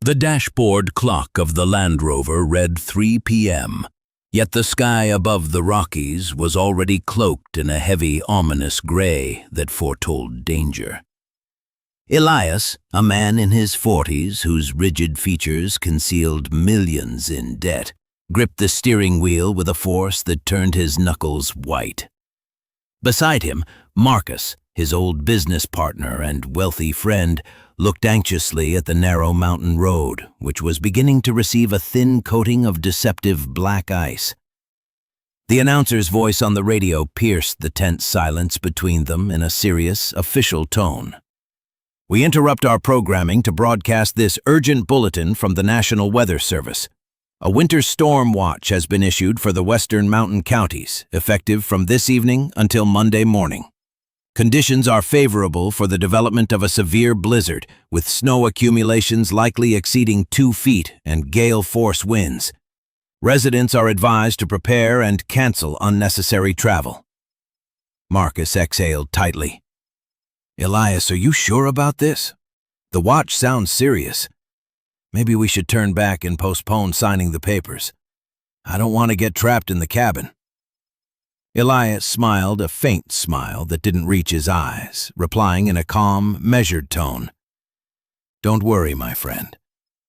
The dashboard clock of the Land Rover read 3 p.m., yet the sky above the Rockies was already cloaked in a heavy, ominous gray that foretold danger. Elias, a man in his 40s whose rigid features concealed millions in debt, gripped the steering wheel with a force that turned his knuckles white. Beside him, Marcus, his old business partner and wealthy friend, looked anxiously at the narrow mountain road, which was beginning to receive a thin coating of deceptive black ice. The announcer's voice on the radio pierced the tense silence between them in a serious, official tone. "We interrupt our programming to broadcast this urgent bulletin from the National Weather Service. A winter storm watch has been issued for the western mountain counties, effective from this evening until Monday morning. Conditions are favorable for the development of a severe blizzard, with snow accumulations likely exceeding 2 feet and gale-force winds. Residents are advised to prepare and cancel unnecessary travel." Marcus exhaled tightly. "Elias, are you sure about this? The watch sounds serious. Maybe we should turn back and postpone signing the papers. I don't want to get trapped in the cabin." Elias smiled a faint smile that didn't reach his eyes, replying in a calm, measured tone. "Don't worry, my friend.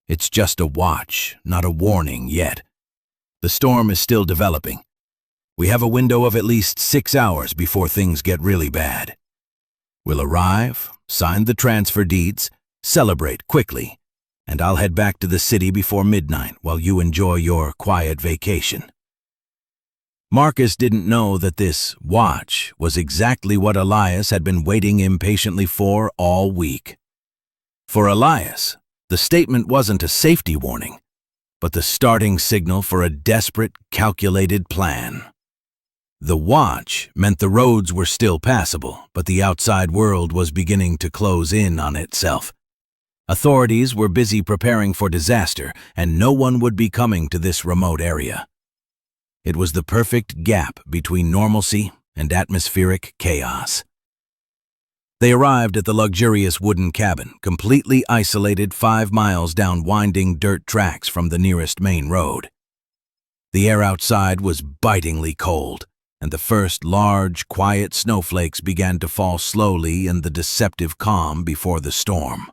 It's just a watch, not a warning yet. The storm is still developing. We have a window of at least 6 hours before things get really bad. We'll arrive, sign the transfer deeds, celebrate quickly, and I'll head back to the city before midnight while you enjoy your quiet vacation." Marcus didn't know that this watch was exactly what Elias had been waiting impatiently for all week. For Elias, the statement wasn't a safety warning, but the starting signal for a desperate, calculated plan. The watch meant the roads were still passable, but the outside world was beginning to close in on itself. Authorities were busy preparing for disaster, and no one would be coming to this remote area. It was the perfect gap between normalcy and atmospheric chaos. They arrived at the luxurious wooden cabin, completely isolated 5 miles down winding dirt tracks from the nearest main road. The air outside was bitingly cold, and the first large, quiet snowflakes began to fall slowly in the deceptive calm before the storm.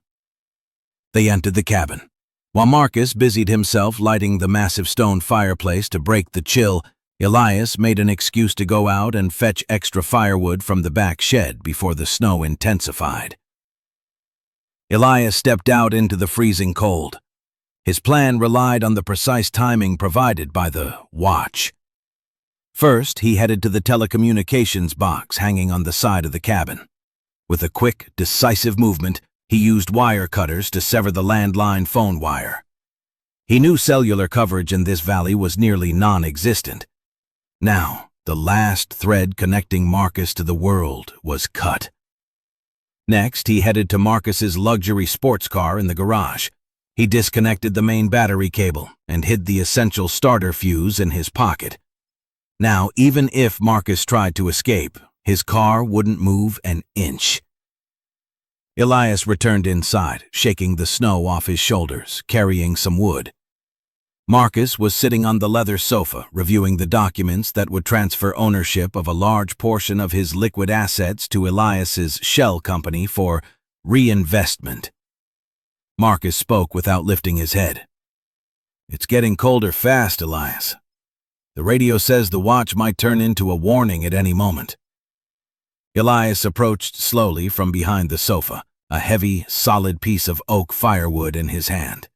They entered the cabin. While Marcus busied himself lighting the massive stone fireplace to break the chill, Elias made an excuse to go out and fetch extra firewood from the back shed before the snow intensified. Elias stepped out into the freezing cold. His plan relied on the precise timing provided by the watch. First, he headed to the telecommunications box hanging on the side of the cabin. With a quick, decisive movement, he used wire cutters to sever the landline phone wire. He knew cellular coverage in this valley was nearly non-existent. Now, the last thread connecting Marcus to the world was cut. Next, he headed to Marcus's luxury sports car in the garage. He disconnected the main battery cable and hid the essential starter fuse in his pocket. Now, even if Marcus tried to escape, his car wouldn't move an inch. Elias returned inside, shaking the snow off his shoulders, carrying some wood. Marcus was sitting on the leather sofa, reviewing the documents that would transfer ownership of a large portion of his liquid assets to Elias's shell company for reinvestment. Marcus spoke without lifting his head. "It's getting colder fast, Elias. The radio says the watch might turn into a warning at any moment." Elias approached slowly from behind the sofa, a heavy, solid piece of oak firewood in his hand.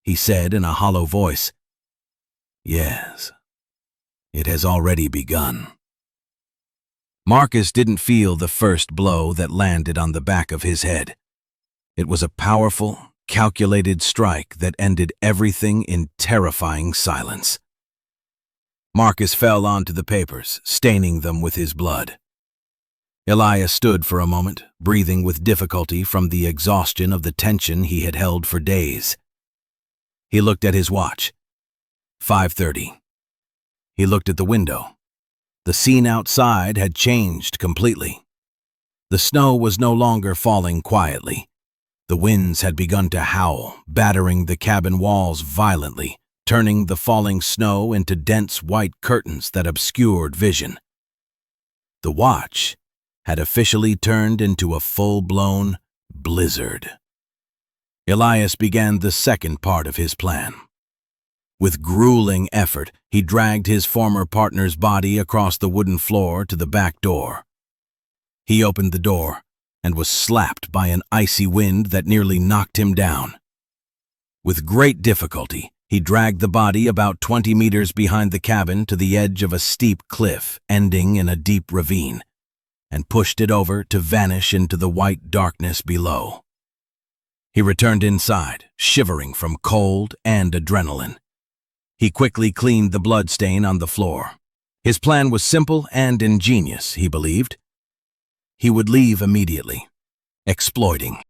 He said in a hollow voice, "Yes, it has already begun." Marcus didn't feel the first blow that landed on the back of his head. It was a powerful, calculated strike that ended everything in terrifying silence. Marcus fell onto the papers, staining them with his blood. Elias stood for a moment, breathing with difficulty from the exhaustion of the tension he had held for days. He looked at his watch. 5:30. He looked at the window. The scene outside had changed completely. The snow was no longer falling quietly. The winds had begun to howl, battering the cabin walls violently, turning the falling snow into dense white curtains that obscured vision. The watch had officially turned into a full-blown blizzard. Elias began the second part of his plan. With grueling effort, he dragged his former partner's body across the wooden floor to the back door. He opened the door and was slapped by an icy wind that nearly knocked him down. With great difficulty, he dragged the body about 20 meters behind the cabin to the edge of a steep cliff ending in a deep ravine, and pushed it over to vanish into the white darkness below. He returned inside, shivering from cold and adrenaline. He quickly cleaned the bloodstain on the floor. His plan was simple and ingenious, he believed. He would leave immediately, exploiting